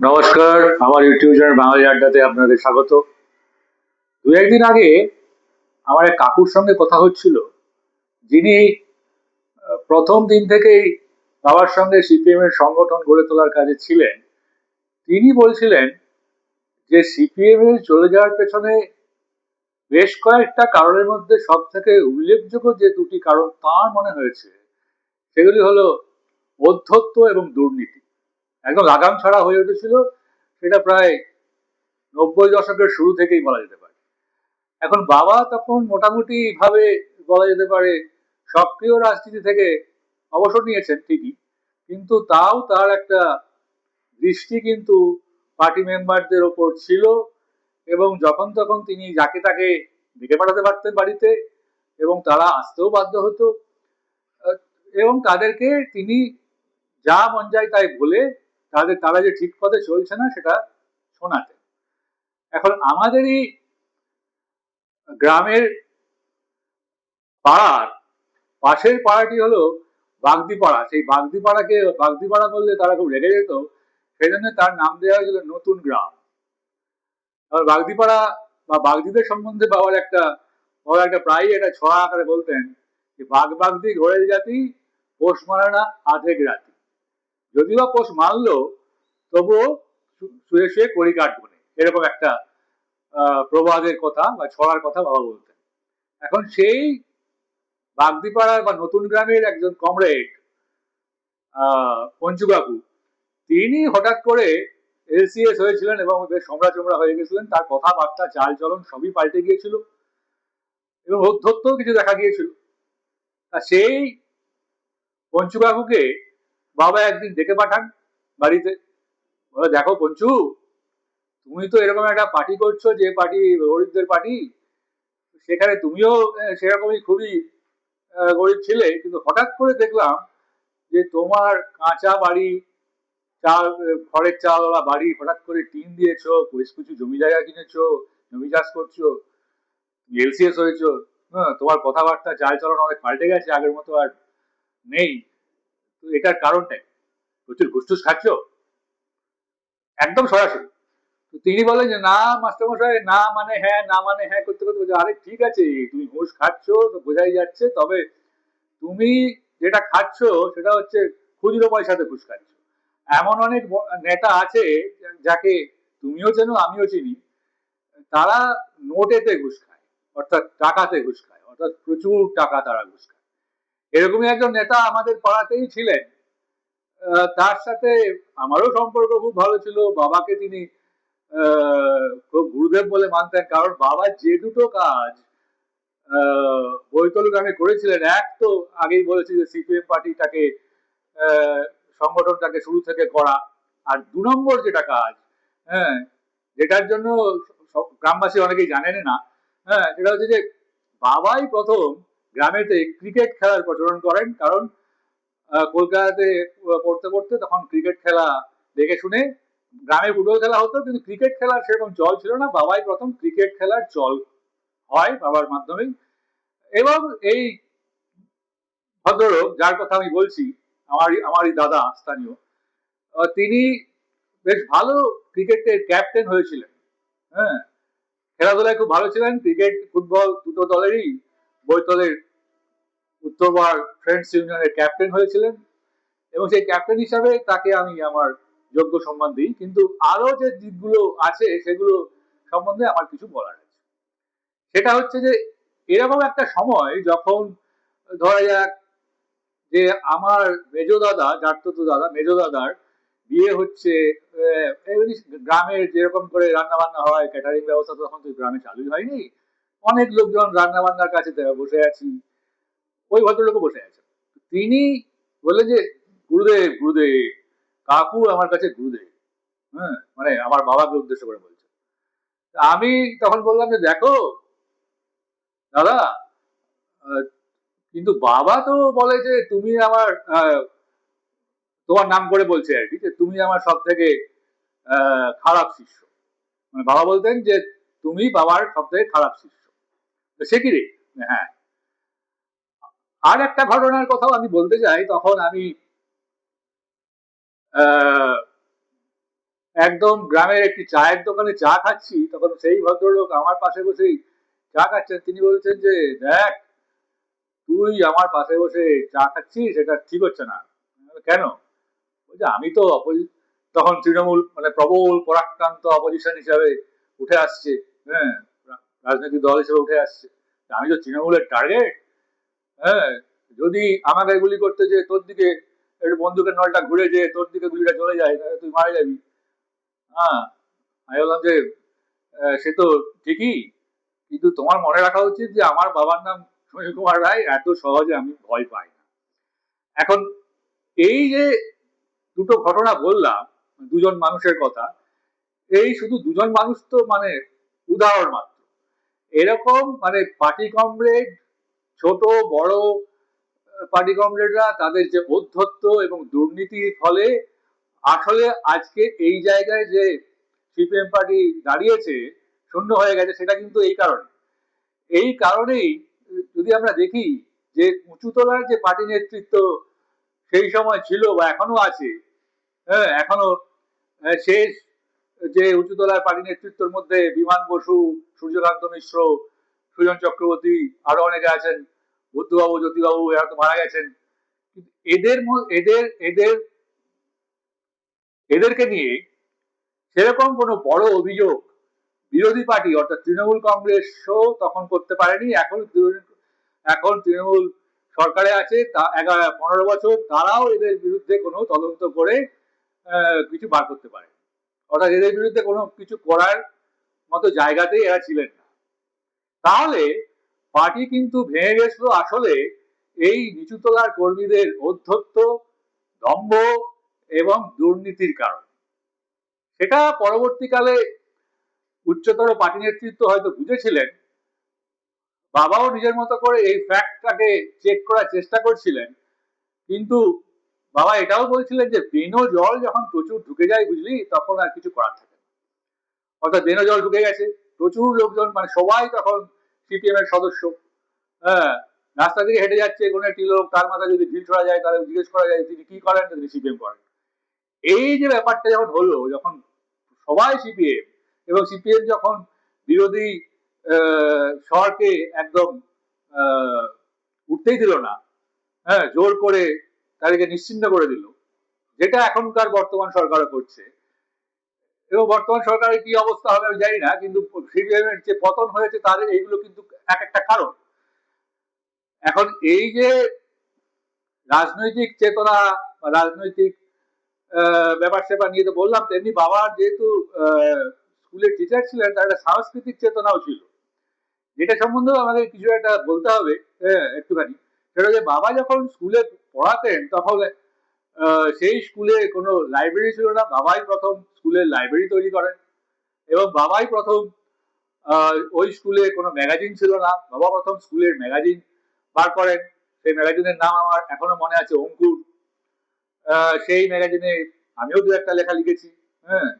নমস্কার, আমার YouTube channel বাঙালি আড্ডাতে আপনাদের স্বাগত। দু একদিন আগে আমার এক কাকুর সঙ্গে কথা হচ্ছিল, যিনি প্রথম দিন থেকেই বাবার সঙ্গে সিপিএম এর সংগঠন গড়ে তোলার কাজে ছিলেন। তিনি বলছিলেন যে সিপিএম এর চলে যাওয়ার পেছনে বেশ কয়েকটা কারণের মধ্যে সব থেকে উল্লেখযোগ্য যে দুটি কারণ তাঁর মনে হয়েছে, সেগুলি হলো অধ্যত্ব এবং দুর্নীতি। একদম লাগাম ছাড়া হয়ে উঠেছিল, সেটা প্রায় 90 দশকের শুরু থেকেই বলা যেতে পারে। এখন বাবা তখন মোটামুটি ভাবে বলা যেতে পারে সক্রিয় রাজনীতি থেকে অবসর নিয়েছেন ঠিকই, কিন্তু তাও তার একটা দৃষ্টি কিন্তু পার্টি মেম্বারদের ওপর ছিল, এবং যখন তখন তিনি যাকে তাকে ডেকে পাঠাতে পারতেন বাড়িতে, এবং তারা আসতেও বাধ্য হতো। আহ, এবং তাদেরকে তিনি যা মন যায় তাই বলে তারা যে ঠিক পথে চলছে না সেটা শোনাতেন। এখন আমাদেরই গ্রামের পাড়ার পাশের পাড়াটি হলো বাগদি পাড়া। সেই বাগদি পাড়াকে বাগদি পাড়া বললে তারা খুব রেগে যেত, সেই জন্য তার নাম দেওয়া হয়েছিল নতুন গ্রাম। আর বাগদি পাড়া বা বাগদিদের সম্বন্ধে বাবার একটা প্রায়ই একটা ছড়া আকারে বলতেন যে বাগ বাগদি ঘোরের জাতি, পোষ মারে না আধেক রাতি। যদিও পোষ মারলো, তবুও শুয়ে শুয়ে কড়ি কাটবো না, এরকম একটা প্রবাদের কথা বা ছড়ার কথা বাবা বলতেন। এখন সেই বাগদিপাড়ার বা নতুন গ্রামের একজন কমরেড পঞ্চু কাকু, তিনি হঠাৎ করে এলসিএস হয়েছিলেন এবং বেশ সম্রা চমড়া হয়ে গেছিলেন। তার কথাবার্তা চাল চলন সবই পাল্টে গিয়েছিল এবং অধ্যত্বও কিছু দেখা গিয়েছিল। তা সেই পঞ্চু কাকুকে বাবা একদিন ডেকে পাঠান বাড়িতে। বলে, দেখো পঞ্চু, তুমি তো এরকম একটা পার্টি করছো যে পার্টি গরিবদের পার্টি, সেখানে তুমিও সেরকমই খুবই গরিব ছিলে, কিন্তু হঠাৎ করে দেখলাম যে তোমার কাঁচা বাড়ি, চাল, খড়ের চালওয়ালা বাড়ি, হঠাৎ করে টিন দিয়েছো, বেশ কিছু জমি জায়গা কিনেছো, জমি চাষ করছো, এলসিএস হয়েছো। হ্যাঁ, তোমার কথাবার্তা চাল চলন অনেক পাল্টে গেছে, আগের মতো আর নেই। তো এটার কারণটা কি? প্রচুর ঘুষ টুস খাচ্ছ? একদম সরাসরি। তো তিনি বলেন যে না মাস্টারমশাই, না মানে হ্যাঁ, না মানে হ্যাঁ করতে করতে বলছে, আরে ঠিক আছে, তুমি ঘুষ খাচ্ছ তো বোঝাই যাচ্ছে, তবে তুমি যেটা খাচ্ছ সেটা হচ্ছে খুচরো পয়সাতে ঘুষ খাচ্ছ। এমন অনেক নেতা আছে যাকে তুমিও চেনো আমিও চিনি, তারা নোটেতে ঘুষ খায়, অর্থাৎ টাকাতে ঘুষ খায়, অর্থাৎ প্রচুর টাকা তারা ঘুষ খায়। এরকমই একজন নেতা আমাদের পাড়াতেই ছিলেন। তার সাথে আমারও সম্পর্ক খুব ভালো ছিল। বাবাকে তিনি খুব গুরুদেব বলে মানতেন, কারণ বাবা যে দুটো কাজ বৈতল গ্রামে করেছিলেন, এক তো আগেই বলেছি যে সিপিএম পার্টিটাকে আহ, সংগঠনটাকে শুরু থেকে করা, আর 2 নম্বর যেটা কাজ, হ্যাঁ, যেটার জন্য গ্রামবাসী অনেকেই জানেন না, হ্যাঁ, সেটা হচ্ছে যে বাবাই প্রথম গ্রামেতে ক্রিকেট খেলার প্রচলন করেন। কারণ কলকাতাতে পড়তে পড়তে তখন ক্রিকেট খেলা দেখে শুনে, গ্রামে ফুটবল খেলা হতো কিন্তু ক্রিকেট খেলার সেরকম চল ছিল না, বাবাই প্রথম ক্রিকেট খেলার চল হয় বাবার মাধ্যমেই। এবং এই ভদ্রলোক যার কথা আমি বলছি, আমারই দাদা স্থানীয়, তিনি বেশ ভালো ক্রিকেটের ক্যাপ্টেন হয়েছিলেন। হ্যাঁ, খেলাধুলায় খুব ভালো ছিলেন, ক্রিকেট ফুটবল দুটো দলেরই বৈতলের উত্তরবার ফ্রেন্ডস ইউনিয়নের ক্যাপ্টেন হয়েছিলেন, এবং সেই ক্যাপ্টেন হিসাবে তাকে আমি আমার যোগ্য সম্মান দিই। কিন্তু আরো যে দিকগুলো আছে সেগুলো সম্বন্ধে আমার কিছু বলার আছে। সেটা হচ্ছে যে এরকম একটা সময় যখন ধরা যাক যে আমার মেজ দাদা, জাঠতুতো দাদা, মেজ দাদার বিয়ে হচ্ছে, গ্রামের যেরকম করে রান্না বান্না হয়, ক্যাটারিং ব্যবস্থা তো তখন তো গ্রামে চালুই হয়নি, অনেক লোকজন রান্না বান্নার কাছে বসে আছি, ওই ভদ্রলোকও বসে আছেন। তিনি বললেন যে গুরুদেব গুরুদেব, কাকু আমার কাছে গুরুদেব। হ্যাঁ, মানে আমার বাবাকে উদ্দেশ্য করে বলছে। আমি তখন বললাম যে দেখো দাদা, আহ, কিন্তু বাবা তো বলে যে তুমি আমার তোমার নাম করে বলছে আর কি, যে তুমি আমার সব থেকে খারাপ শিষ্য। মানে বাবা বলতেন যে তুমি বাবার সব থেকে খারাপ শিষ্য। সে কি রে? হ্যাঁ। আর একটা ঘটনার কথাও আমি বলতে চাই। তখন আমি আহ একদম গ্রামের একটি চায়ের দোকানে চা খাচ্ছি, তখন সেই ভদ্রলোক আমার পাশে বসেই চা খাচ্ছেন। তিনি বলছেন যে, দেখ, তুই আমার পাশে বসে চা খাচ্ছিস, এটা ঠিক হচ্ছে না। কেন? বলছে, আমি তো তখন তৃণমূল মানে প্রবল পরাক্রান্ত অপোজিশন হিসাবে উঠে আসছে, হ্যাঁ, রাজনৈতিক দল হিসেবে উঠে আসছে, আমি তো তৃণমূলের টার্গেট। হ্যাঁ, যদি আমাকে গুলি করতে যে তোর দিকে একটু বন্দুকের নলটা ঘুরে যে তোর দিকে গুলিটা চলে যায়, তাহলে তুই মারা যাবি। হ্যাঁ, আমি বললাম যে সে তো ঠিকই, কিন্তু তোমার মনে রাখা উচিত যে আমার বাবার নাম সুনীল কুমার রায়, এত সহজে আমি ভয় পাই না। এখন এই যে দুটো ঘটনা বললাম, দুজন মানুষের কথা, এই শুধু দুজন মানুষ তো মানে উদাহরণ মাত্র। এরকম মানে পার্টি কমরেড, ছোট বড় পার্টি কমরেডরা তাদের যে ঔদ্ধত্য এবং দুর্নীতির ফলে আসলে আজকে এই জায়গায় যে সিপিএম পার্টি দাঁড়িয়েছে, শূন্য হয়ে গেছে, সেটা কিন্তু এই কারণে। এই কারণেই যদি আমরা দেখি যে উঁচুতলার যে পার্টি নেতৃত্ব সেই সময় ছিল বা এখনো আছে, হ্যাঁ, এখনো শেষ যে উঁচুতলার পার্টি নেতৃত্বের মধ্যে বিমান বসু, সূর্যকান্ত মিশ্র, সুজন চক্রবর্তী, আরো অনেকে আছেন, বুদ্ধবাবু, জ্যোতিবাবু, এরা তো মারা গেছেন। এদের এদের এদের এদেরকে নিয়ে সেরকম কোনো বড় অভিযোগ বিরোধী পার্টি অর্থাৎ তৃণমূল কংগ্রেসও তখন করতে পারেনি। এখন তৃণমূল সরকারে আছে, তা 15 বছর তারাও এদের বিরুদ্ধে কোনো তদন্ত করে কিছু বার করতে পারে, অর্থাৎ এদের বিরুদ্ধে কোনো কিছু করার মতো জায়গাতেই এরা ছিলেন না। তাহলে পার্টি কিন্তু ভেঙে গেছিল আসলে এই নিচুতলার কর্মীদের ঔদ্ধত্য, দম্ভ এবং দুর্নীতির কারণে। সেটা পরবর্তীকালে উচ্চতর পার্টি নেতৃত্ব হয়তো বুঝেছিলেন, বাবাও নিজের মতো করে এই ফ্যাক্টটাকে চেক করার চেষ্টা করছিলেন, কিন্তু বাবা এটাও বলছিলেন যে বেনো জল যখন প্রচুর ঢুকে যায়, বুঝলি, তখন আর কিছু করার থাকে না। অর্থাৎ বেনো জল ঢুকে গেছে, প্রচুর লোকজন, মানে সবাই তখন সিপিএম এর সদস্য। হ্যাঁ, রাস্তা থেকে হেঁটে যাচ্ছে কোনো একটি লোক, তার মাথায় যদি ঢিল ছোড়া যায় তাহলে জিজ্ঞেস করা যায় তিনি কি করেন, তিনি সিপিএম করেন। এই যে ব্যাপারটা যখন হলো, যখন সবাই সিপিএম, এবং সিপিএম যখন বিরোধী স্বরকে একদম আহ, উঠতেই দিল না, হ্যাঁ, জোর করে তাদেরকে নিশ্চিহ্ন করে দিল, যেটা এখনকার বর্তমান সরকারও করছে। এবং বর্তমান সরকারের কি অবস্থা হবে আমি জানি না, কিন্তু সিপিএম এর যে পতন হয়েছে তাদের এইগুলো কিন্তু এক একটা কারণ। এখন এই যে রাজনৈতিক চেতনা বা রাজনৈতিক ব্যাপার স্যাপার নিয়ে তো বললাম, তেমনি বাবার যেহেতু স্কুলের টিচার ছিলেন, তার একটা সাংস্কৃতিক চেতনাও ছিল, যেটা সম্বন্ধেও আমাদের কিছু একটা বলতে হবে একটুখানি। সেটা হচ্ছে বাবা যখন স্কুলে পড়াতেন তখন সেই স্কুলে কোনো লাইব্রেরি ছিল না, বাবাই প্রথম স্কুলের লাইব্রেরি তৈরি করেন। এবং বাবাই প্রথম ওই স্কুলে কোনো ম্যাগাজিন ছিল না, বাবা প্রথম স্কুলের ম্যাগাজিন বার করেন। সেই ম্যাগাজিনের নাম আমার এখনো মনে আছে, অঙ্কুর। সেই ম্যাগাজিনে আমিও দু একটা লেখা লিখেছি। হ্যাঁ,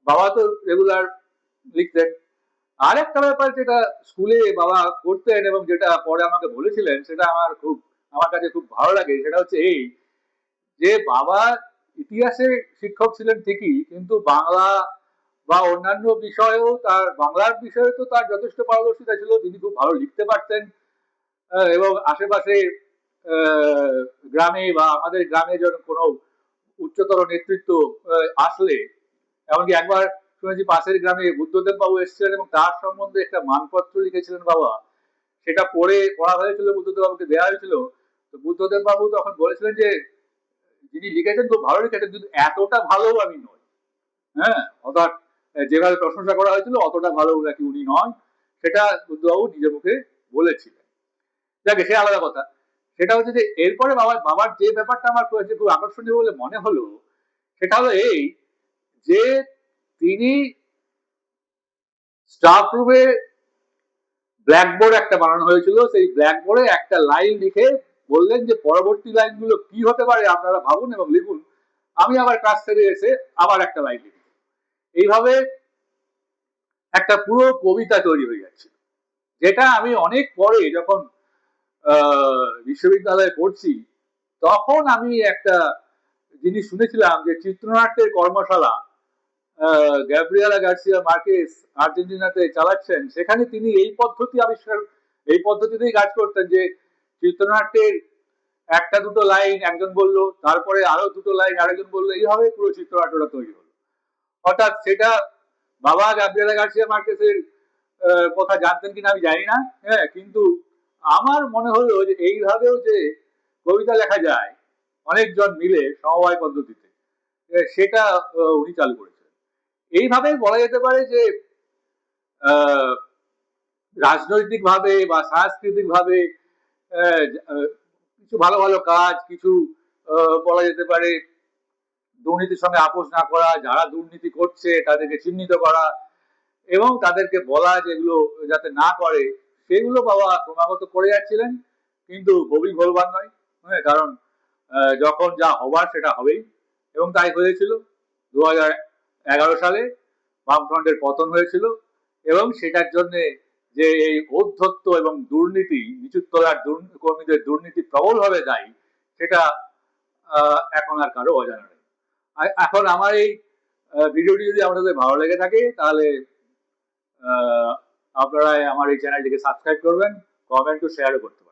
বাবা তো রেগুলার লিখতেন। আর একটা ব্যাপার যেটা স্কুলে বাবা করতেন এবং যেটা পরে আমাকে বলেছিলেন, সেটা আমার কাছে খুব ভালো লাগে, সেটা হচ্ছে এই যে বাবা ইতিহাসের শিক্ষক ছিলেন ঠিকই, কিন্তু বাংলা বা অন্যান্য বিষয়েও তার, বাংলার বিষয়ে তো তার যথেষ্ট পারদর্শিতা ছিল, তিনি খুব ভালো লিখতে পারতেন। এবং আশেপাশে আহ, গ্রামে বা আমাদের গ্রামে যখন কোনো উচ্চতর নেতৃত্ব আসলে, এমনকি একবার শুনেছি পাশের গ্রামে বুদ্ধদেব বাবু এসেছিলেন এবং তার সম্বন্ধে একটা মানপত্র লিখেছিলেন বাবা, সেটা পড়া হয়েছিল, বুদ্ধদেব বাবুকে দেওয়া হয়েছিল। তো বুদ্ধদেব বাবু তখন বলেছিলেন যে যিনি লিখেছেন খুব ভালো লিখেছেন, কিন্তু এতটা ভালো আমি নই। হ্যাঁ, অর্থাৎ যেভাবে প্রশংসা করা হয়েছিল অতটা ভালো নাকি উনি নন, সেটা বুদ্ধবাবু নিজের মুখে বলেছিলেন। যাকে সে আলাদা কথা। সেটা হচ্ছে যে এরপরে বাবার যে ব্যাপারটা আমার কাছে খুব আকর্ষণীয় বলে মনে হলো, সেটা হলো এই যে তিনি স্টাফ রুমে ব্ল্যাকবোর্ড একটা বানানো হয়েছিল, সেই ব্ল্যাকবোর্ডে একটা লাইন লিখে বললেন যে পরবর্তী লাইনগুলো কি হতে পারে আপনারা ভাবুন এবং লিখুন, আমি আবার কাজ সেরে এসে আবার একটা লাইন লিখি। এইভাবে একটা পুরো কবিতা তৈরি হয়ে যাচ্ছে, যেটা আমি অনেক পরে যখন বিশ্ববিদ্যালয়ে পড়ছি, তখন আমি একটা জিনিস শুনেছিলাম যে চিত্রনাট্যের কর্মশালা গ্যাব্রিয়েলা গার্সিয়া মার্কেস আর্জেন্টিনাতে চালাচ্ছেন, সেখানে তিনি এই পদ্ধতিতেই কাজ করতেন যে চিত্রনাট্যের একটা দুটো লাইন একজন বললো, তারপরে আরো দুটো লাইন আরেকজন বললো, এইভাবে পুরো চিত্রনাট্যটা তৈরি হলো। অর্থাৎ সেটা বাবা গ্যাব্রিয়েলা গার্সিয়া মার্কেসের কথা জানতেন কিনা আমি জানি না, হ্যাঁ, কিন্তু আমার মনে হলো যে এইভাবেও যে কবিতা লেখা যায় অনেকজন মিলে সমবায় পদ্ধতিতে, সেটা উনি চালু করেছেন। এইভাবেই বলা যেতে পারে যে রাজনৈতিক ভাবে বা সাংস্কৃতিক ভাবে কিছু ভালো ভালো কাজ, কিছু বলা যেতে পারে দুর্নীতির সঙ্গে আপোষ না করা, যারা দুর্নীতি করছে তাদেরকে চিহ্নিত করা এবং তাদেরকে বলা যেগুলো যাতে না করে, সেগুলো বাবা ক্রমাগত করে যাচ্ছিলেন। কিন্তু গভীর গোলবান নয়, হ্যাঁ, কারণ যখন যা হবার সেটা হবেই, এবং তাই হয়েছিল। 2011 সালে বামফ্রন্টের পতন হয়েছিল এবং সেটার জন্য যে এই ঔদ্ধত্য এবং দুর্নীতি, নিচুর তলার কর্মীদের দুর্নীতি প্রবলভাবে দায়ী, সেটা এখন আর কারো অজানা নেই। এখন আমার এই ভিডিওটি যদি আপনাদের ভালো লেগে থাকে তাহলে আপনারা আমার এই চ্যানেলটিকে সাবস্ক্রাইব করবেন, কমেন্ট ও শেয়ারও করতে পারেন।